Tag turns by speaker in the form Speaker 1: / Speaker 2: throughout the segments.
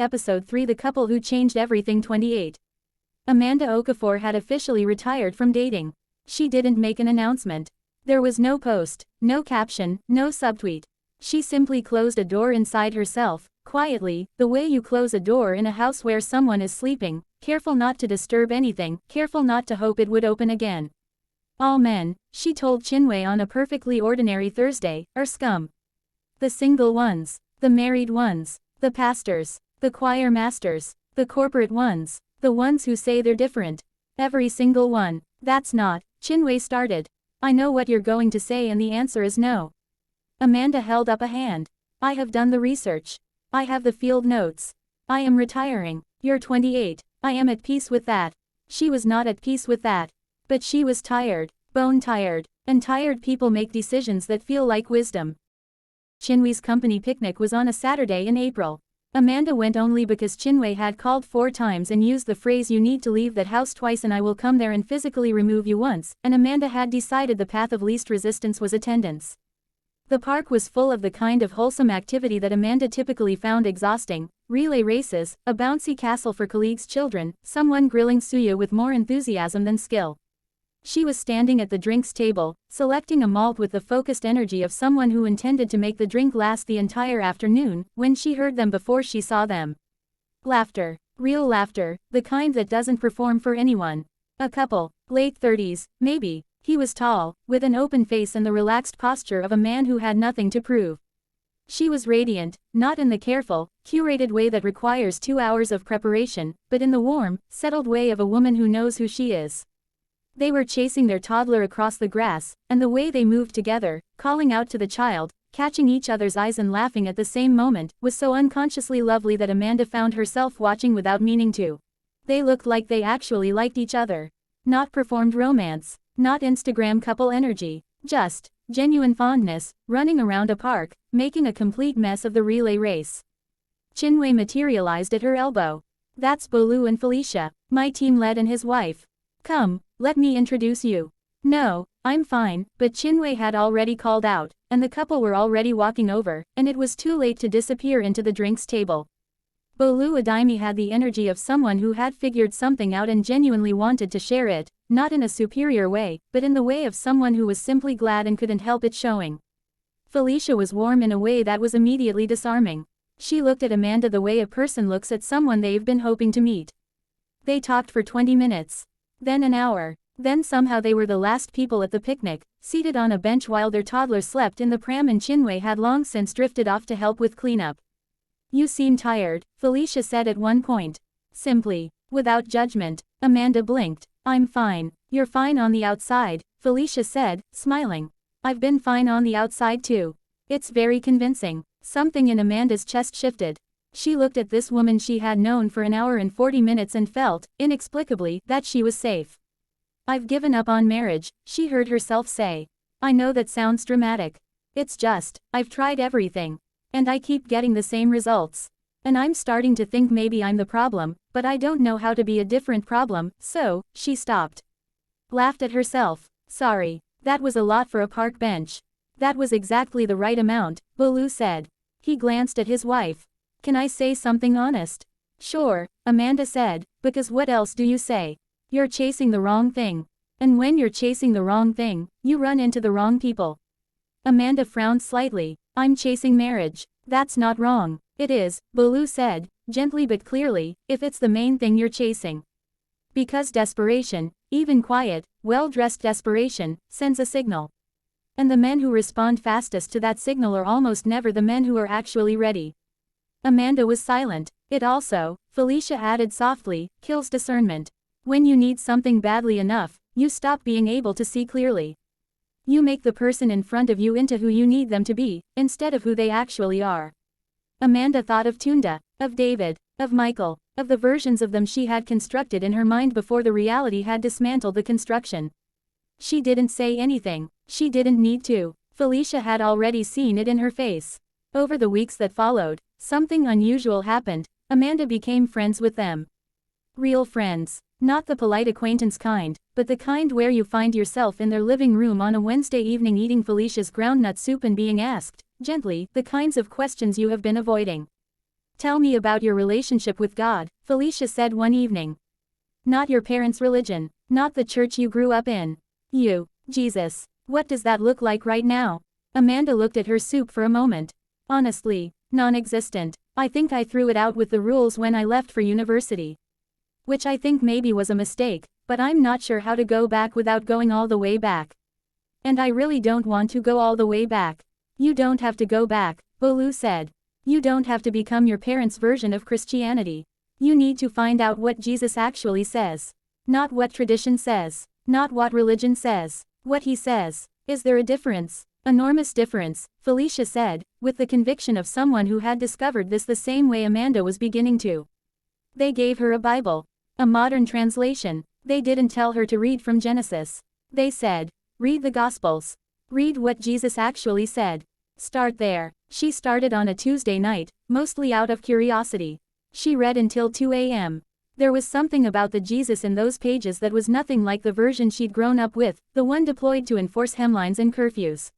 Speaker 1: Episode 3 The Couple Who Changed Everything 28. Amanda Okafor had officially retired from dating. She didn't make an announcement. There was no post, no caption, no subtweet. She simply closed a door inside herself, quietly, the way you close a door in a house where someone is sleeping, careful not to disturb anything, careful not to hope it would open again. All men, she told Chinwe on a perfectly ordinary Thursday, are scum. The single ones, the married ones, the pastors, the choir masters, the corporate ones, the ones who say they're different. Every single one. That's not, Chinwe started. I know what you're going to say and the answer is no. Amanda held up a hand. I have done the research. I have the field notes. I am retiring. You're 28. I am at peace with that. She was not at peace with that. But she was tired, bone tired, and tired people make decisions that feel like wisdom. Chinwe's company picnic was on a Saturday in April. Amanda went only because Chinwe had called 4 times and used the phrase "you need to leave that house twice and I will come there and physically remove you once," and Amanda had decided the path of least resistance was attendance. The park was full of the kind of wholesome activity that Amanda typically found exhausting: relay races, a bouncy castle for colleagues' children, someone grilling suya with more enthusiasm than skill. She was standing at the drinks table, selecting a malt with the focused energy of someone who intended to make the drink last the entire afternoon, when she heard them before she saw them. Laughter. Real laughter, the kind that doesn't perform for anyone. A couple, late 30s, maybe. He was tall, with an open face and the relaxed posture of a man who had nothing to prove. She was radiant, not in the careful, curated way that requires 2 hours of preparation, but in the warm, settled way of a woman who knows who she is. They were chasing their toddler across the grass, and the way they moved together, calling out to the child, catching each other's eyes and laughing at the same moment, was so unconsciously lovely that Amanda found herself watching without meaning to. They looked like they actually liked each other. Not performed romance, not Instagram couple energy, just genuine fondness, running around a park, making a complete mess of the relay race. Chinwe materialized at her elbow. That's Bolu and Felicia, my team lead and his wife. Come, let me introduce you. No, I'm fine, but Chinwe had already called out, and the couple were already walking over, and it was too late to disappear into the drinks table. Bolu Adimi had the energy of someone who had figured something out and genuinely wanted to share it, not in a superior way, but in the way of someone who was simply glad and couldn't help it showing. Felicia was warm in a way that was immediately disarming. She looked at Amanda the way a person looks at someone they've been hoping to meet. They talked for 20 minutes. Then an hour. Then somehow they were the last people at the picnic, seated on a bench while their toddler slept in the pram and Chinwe had long since drifted off to help with cleanup. You seem tired, Felicia said at one point. Simply. Without judgment. Amanda blinked. I'm fine. You're fine on the outside, Felicia said, smiling. I've been fine on the outside too. It's very convincing. Something in Amanda's chest shifted. She looked at this woman she had known for an hour and 40 minutes and felt, inexplicably, that she was safe. I've given up on marriage, she heard herself say. I know that sounds dramatic. It's just, I've tried everything. And I keep getting the same results. And I'm starting to think maybe I'm the problem, but I don't know how to be a different problem, so, she stopped. Laughed at herself. Sorry. That was a lot for a park bench. That was exactly the right amount, Bolu said. He glanced at his wife. Can I say something honest? Sure, Amanda said, because what else do you say? You're chasing the wrong thing. And when you're chasing the wrong thing, you run into the wrong people. Amanda frowned slightly. I'm chasing marriage. That's not wrong. It is, Bolu said, gently but clearly, if it's the main thing you're chasing. Because desperation, even quiet, well-dressed desperation, sends a signal. And the men who respond fastest to that signal are almost never the men who are actually ready. Amanda was silent. It also, Felicia added softly, kills discernment. When you need something badly enough, you stop being able to see clearly. You make the person in front of you into who you need them to be, instead of who they actually are. Amanda thought of Tunda, of David, of Michael, of the versions of them she had constructed in her mind before the reality had dismantled the construction. She didn't say anything. She didn't need to. Felicia had already seen it in her face. Over the weeks that followed, something unusual happened. Amanda became friends with them. Real friends. Not the polite acquaintance kind, but the kind where you find yourself in their living room on a Wednesday evening eating Felicia's groundnut soup and being asked, gently, the kinds of questions you have been avoiding. Tell me about your relationship with God, Felicia said one evening. Not your parents' religion, not the church you grew up in. You, Jesus. What does that look like right now? Amanda looked at her soup for a moment. Honestly, non-existent. I think I threw it out with the rules when I left for university. Which I think maybe was a mistake, but I'm not sure how to go back without going all the way back. And I really don't want to go all the way back. You don't have to go back, Bolu said. You don't have to become your parents' version of Christianity. You need to find out what Jesus actually says. Not what tradition says. Not what religion says. What he says. Is there a difference? Enormous difference, Felicia said, with the conviction of someone who had discovered this the same way Amanda was beginning to. They gave her a Bible. A modern translation. They didn't tell her to read from Genesis. They said, read the Gospels. Read what Jesus actually said. Start there. She started on a Tuesday night, mostly out of curiosity. She read until 2 a.m. There was something about the Jesus in those pages that was nothing like the version she'd grown up with, the one deployed to enforce hemlines and curfews.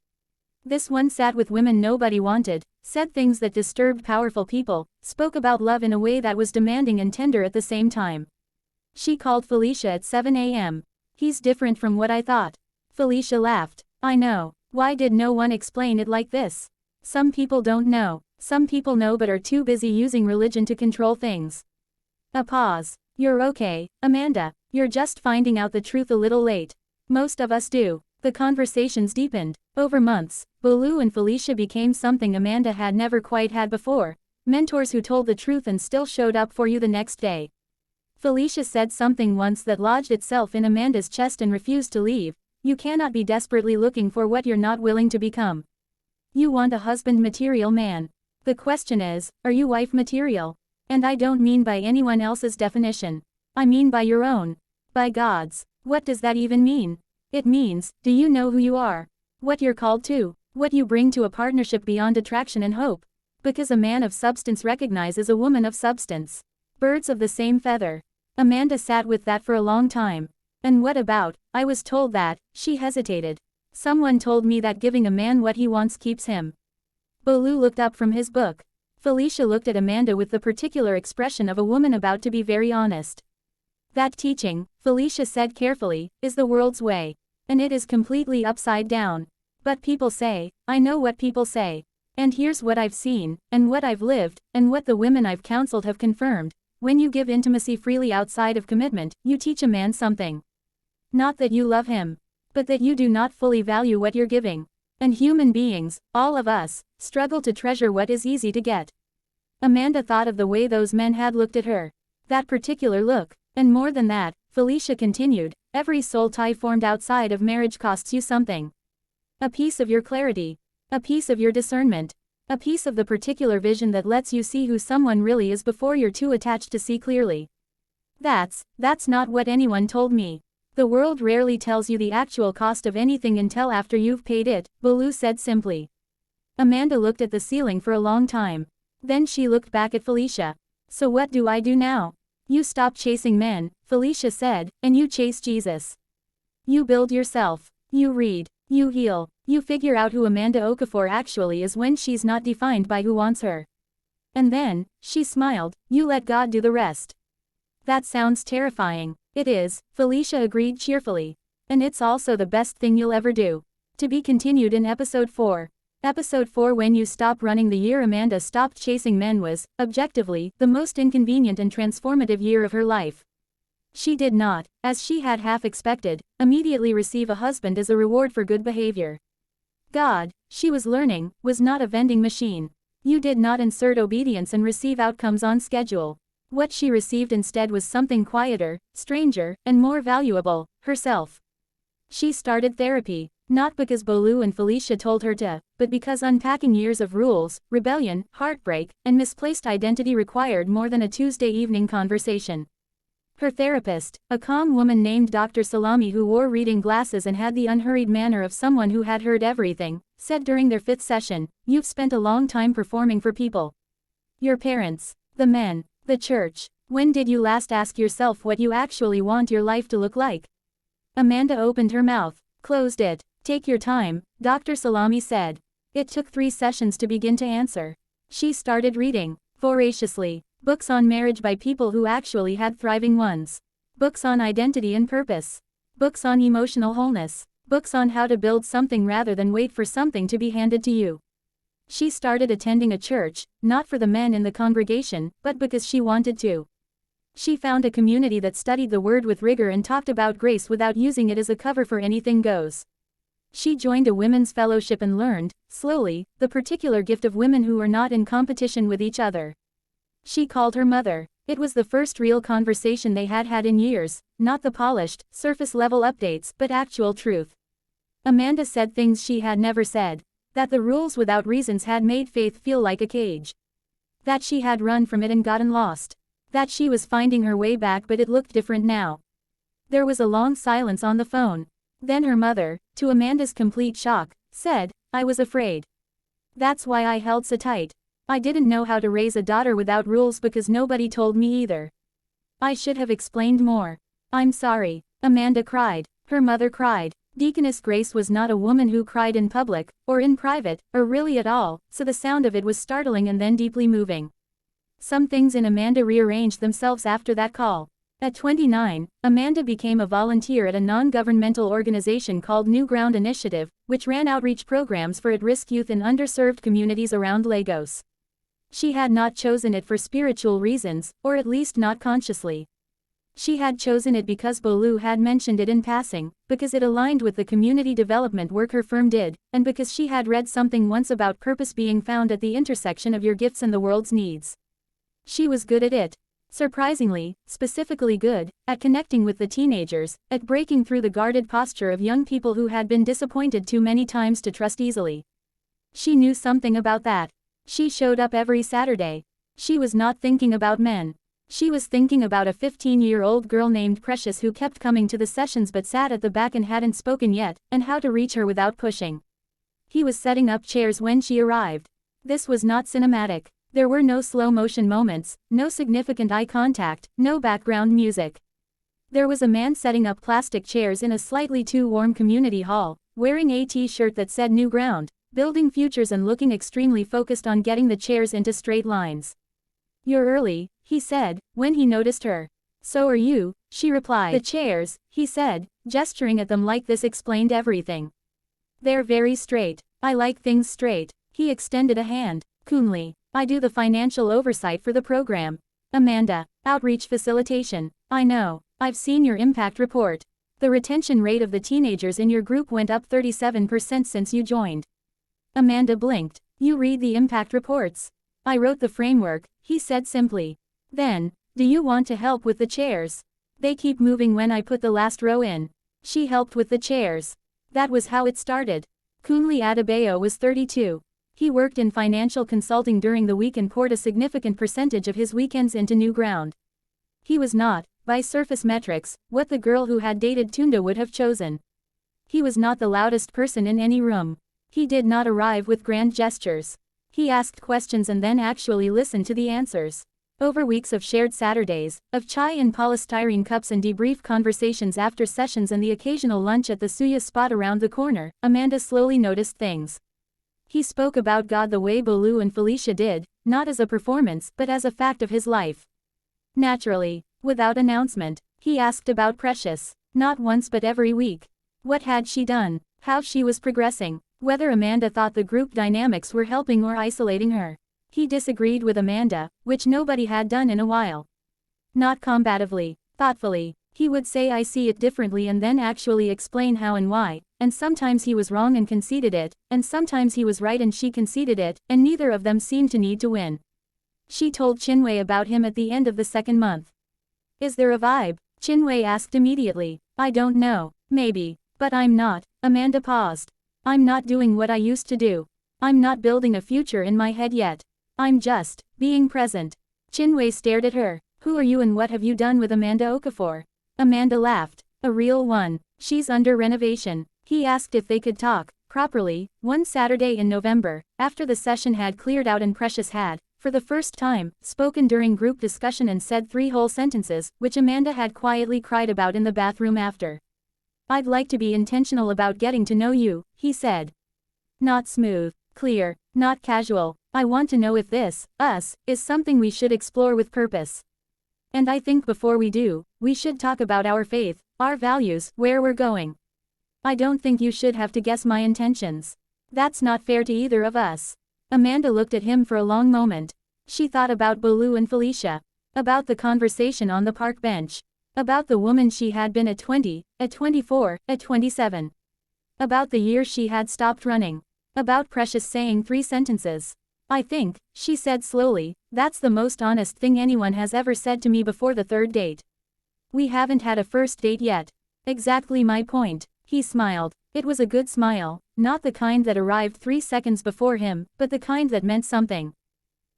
Speaker 1: This one sat with women nobody wanted, said things that disturbed powerful people, spoke about love in a way that was demanding and tender at the same time. She called Felicia at 7 a.m. He's different from what I thought. Felicia laughed. I know. Why did no one explain it like this? Some people don't know. Some people know but are too busy using religion to control things. A pause. You're okay, Amanda. You're just finding out the truth a little late. Most of us do. The conversations deepened. Over months, Bolu and Felicia became something Amanda had never quite had before. Mentors who told the truth and still showed up for you the next day. Felicia said something once that lodged itself in Amanda's chest and refused to leave. You cannot be desperately looking for what you're not willing to become. You want a husband material man. The question is, are you wife material? And I don't mean by anyone else's definition. I mean by your own. By God's. What does that even mean? It means, do you know who you are? What you're called to? What you bring to a partnership beyond attraction and hope? Because a man of substance recognizes a woman of substance. Birds of the same feather. Amanda sat with that for a long time. And what about, I was told that, she hesitated. Someone told me that giving a man what he wants keeps him. Bolu looked up from his book. Felicia looked at Amanda with the particular expression of a woman about to be very honest. That teaching, Felicia said carefully, is the world's way. And it is completely upside down. But people say, I know what people say. And here's what I've seen, and what I've lived, and what the women I've counseled have confirmed. When you give intimacy freely outside of commitment, you teach a man something. Not that you love him, but that you do not fully value what you're giving. And human beings, all of us, struggle to treasure what is easy to get. Amanda thought of the way those men had looked at her. That particular look. And more than that, Felicia continued, every soul tie formed outside of marriage costs you something. A piece of your clarity. A piece of your discernment. A piece of the particular vision that lets you see who someone really is before you're too attached to see clearly. That's not what anyone told me. The world rarely tells you the actual cost of anything until after you've paid it, Bolu said simply. Amanda looked at the ceiling for a long time. Then she looked back at Felicia. So what do I do now? You stop chasing men, Felicia said, and you chase Jesus. You build yourself. You read. You heal. You figure out who Amanda Okafor actually is when she's not defined by who wants her. And then, she smiled, you let God do the rest. That sounds terrifying. It is, Felicia agreed cheerfully. And it's also the best thing you'll ever do. To be continued in episode 4. Episode 4. When you stop running. The year Amanda stopped chasing men was, objectively, the most inconvenient and transformative year of her life. She did not, as she had half expected, immediately receive a husband as a reward for good behavior. God, she was learning, was not a vending machine. You did not insert obedience and receive outcomes on schedule. What she received instead was something quieter, stranger, and more valuable, herself. She started therapy, not because Bolu and Felicia told her to, but because unpacking years of rules, rebellion, heartbreak, and misplaced identity required more than a Tuesday evening conversation. Her therapist, a calm woman named Dr. Salami who wore reading glasses and had the unhurried manner of someone who had heard everything, said during their 5th session, "You've spent a long time performing for people. Your parents, the men, the church. When did you last ask yourself what you actually want your life to look like?" Amanda opened her mouth, closed it. "Take your time," Dr. Salami said. It took 3 sessions to begin to answer. She started reading. Voraciously. Books on marriage by people who actually had thriving ones. Books on identity and purpose. Books on emotional wholeness. Books on how to build something rather than wait for something to be handed to you. She started attending a church, not for the men in the congregation, but because she wanted to. She found a community that studied the word with rigor and talked about grace without using it as a cover for anything goes. She joined a women's fellowship and learned, slowly, the particular gift of women who were not in competition with each other. She called her mother. It was the first real conversation they had had in years, not the polished, surface-level updates, but actual truth. Amanda said things she had never said. That the rules without reasons had made faith feel like a cage. That she had run from it and gotten lost. That she was finding her way back but it looked different now. There was a long silence on the phone. Then her mother, to Amanda's complete shock, said, "I was afraid. That's why I held so tight. I didn't know how to raise a daughter without rules because nobody told me either. I should have explained more. I'm sorry." Amanda cried. Her mother cried. Deaconess Grace was not a woman who cried in public, or in private, or really at all, so the sound of it was startling and then deeply moving. Some things in Amanda rearranged themselves after that call. At 29, Amanda became a volunteer at a non-governmental organization called New Ground Initiative, which ran outreach programs for at-risk youth in underserved communities around Lagos. She had not chosen it for spiritual reasons, or at least not consciously. She had chosen it because Bolu had mentioned it in passing, because it aligned with the community development work her firm did, and because she had read something once about purpose being found at the intersection of your gifts and the world's needs. She was good at it. Surprisingly, specifically good, at connecting with the teenagers, at breaking through the guarded posture of young people who had been disappointed too many times to trust easily. She knew something about that. She showed up every Saturday. She was not thinking about men. She was thinking about a 15-year-old girl named Precious who kept coming to the sessions but sat at the back and hadn't spoken yet, and how to reach her without pushing. He was setting up chairs when she arrived. This was not cinematic. There were no slow-motion moments, no significant eye contact, no background music. There was a man setting up plastic chairs in a slightly too warm community hall, wearing a t-shirt that said New Ground, building futures and looking extremely focused on getting the chairs into straight lines. "You're early," he said, when he noticed her. "So are you," she replied. "The chairs," he said, gesturing at them like this explained everything. "They're very straight. I like things straight." He extended a hand. "Coonley, I do the financial oversight for the program." "Amanda, outreach facilitation." "I know. I've seen your impact report. The retention rate of the teenagers in your group went up 37% since you joined." Amanda blinked. "You read the impact reports?" "I wrote the framework," he said simply. Then, "Do you want to help with the chairs? They keep moving when I put the last row in." She helped with the chairs. That was how it started. Coonley Adebayo was 32. He worked in financial consulting during the week and poured a significant percentage of his weekends into New Ground. He was not, by surface metrics, what the girl who had dated Tunda would have chosen. He was not the loudest person in any room. He did not arrive with grand gestures. He asked questions and then actually listened to the answers. Over weeks of shared Saturdays, of chai in polystyrene cups and debrief conversations after sessions and the occasional lunch at the suya spot around the corner, Amanda slowly noticed things. He spoke about God the way Bolu and Felicia did, not as a performance but as a fact of his life. Naturally, without announcement, he asked about Precious. Not once but every week. What had she done? How she was progressing? Whether Amanda thought the group dynamics were helping or isolating her. He disagreed with Amanda, which nobody had done in a while. Not combatively, thoughtfully. He would say I see it differently and then actually explain how and why, and sometimes he was wrong and conceded it, and sometimes he was right and she conceded it, and neither of them seemed to need to win. She told Chinwe about him at the end of the second month. "Is there a vibe?" Chinwe asked immediately. "I don't know, maybe, but I'm not." Amanda paused. "I'm not doing what I used to do. I'm not building a future in my head yet. I'm just being present." Chinwe stared at her. "Who are you and what have you done with Amanda Okafor?" Amanda laughed. "A real one. She's under renovation." He asked if they could talk properly one Saturday in November, after the session had cleared out and Precious had, for the first time, spoken during group discussion and said 3 whole sentences, which Amanda had quietly cried about in the bathroom after. "I'd like to be intentional about getting to know you," he said. Not smooth, clear, not casual, I want to know if this, us, is something we should explore with purpose. And I think before we do, we should talk about our faith, our values, where we're going. I don't think you should have to guess my intentions. That's not fair to either of us. Amanda looked at him for a long moment. She thought about Baloo and Felicia. About the conversation on the park bench. About the woman she had been at 20, at 24, at 27. About the year she had stopped running. About Precious saying 3 sentences. I think, she said slowly, that's the most honest thing anyone has ever said to me before the 3rd date. We haven't had a first date yet. Exactly my point. He smiled. It was a good smile, not the kind that arrived 3 seconds before him, but the kind that meant something.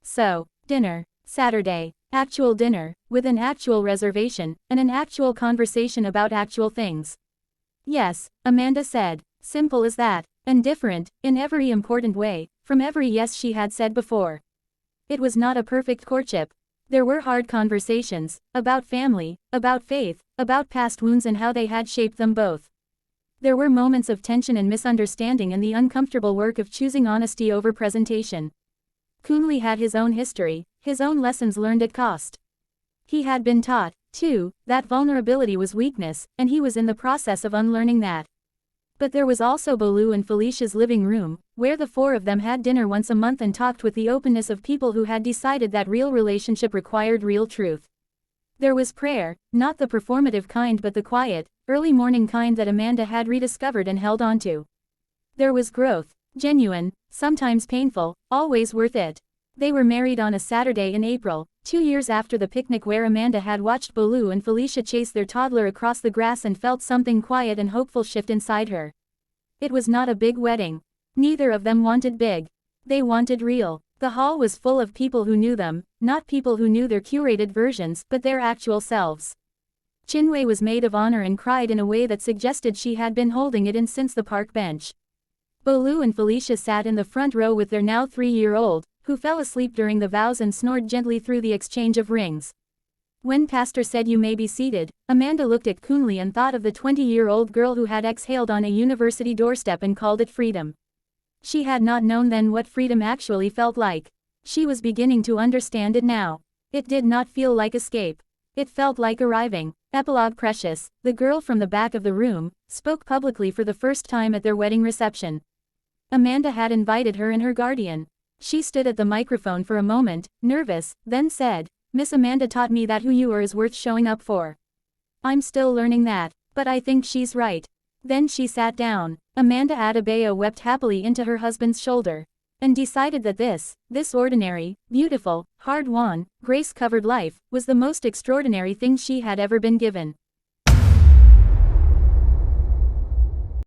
Speaker 1: So, dinner. Saturday. Actual dinner, with an actual reservation, and an actual conversation about actual things. Yes, Amanda said. Simple as that. And different, in every important way, from every yes she had said before. It was not a perfect courtship. There were hard conversations, about family, about faith, about past wounds and how they had shaped them both. There were moments of tension and misunderstanding and the uncomfortable work of choosing honesty over presentation. Coonley had his own history, his own lessons learned at cost. He had been taught, too, that vulnerability was weakness, and he was in the process of unlearning that. But there was also Baloo and Felicia's living room, where the 4 of them had dinner once a month and talked with the openness of people who had decided that real relationship required real truth. There was prayer, not the performative kind but the quiet, early morning kind that Amanda had rediscovered and held onto. There was growth, genuine, sometimes painful, always worth it. They were married on a Saturday in April, 2 years after the picnic where Amanda had watched Baloo and Felicia chase their toddler across the grass and felt something quiet and hopeful shift inside her. It was not a big wedding. Neither of them wanted big. They wanted real. The hall was full of people who knew them, not people who knew their curated versions, but their actual selves. Chinwei was maid of honor and cried in a way that suggested she had been holding it in since the park bench. Baloo and Felicia sat in the front row with their now 3-year-old, who fell asleep during the vows and snored gently through the exchange of rings. When Pastor said you may be seated, Amanda looked at Coonley and thought of the 20-year-old girl who had exhaled on a university doorstep and called it freedom. She had not known then what freedom actually felt like. She was beginning to understand it now. It did not feel like escape. It felt like arriving. Epilogue. Precious, the girl from the back of the room, spoke publicly for the first time at their wedding reception. Amanda had invited her and her guardian. She stood at the microphone for a moment, nervous, then said, Miss Amanda taught me that who you are is worth showing up for. I'm still learning that, but I think she's right. Then she sat down. Amanda Adebayo wept happily into her husband's shoulder. And decided that this ordinary, beautiful, hard-won, grace-covered life, was the most extraordinary thing she had ever been given.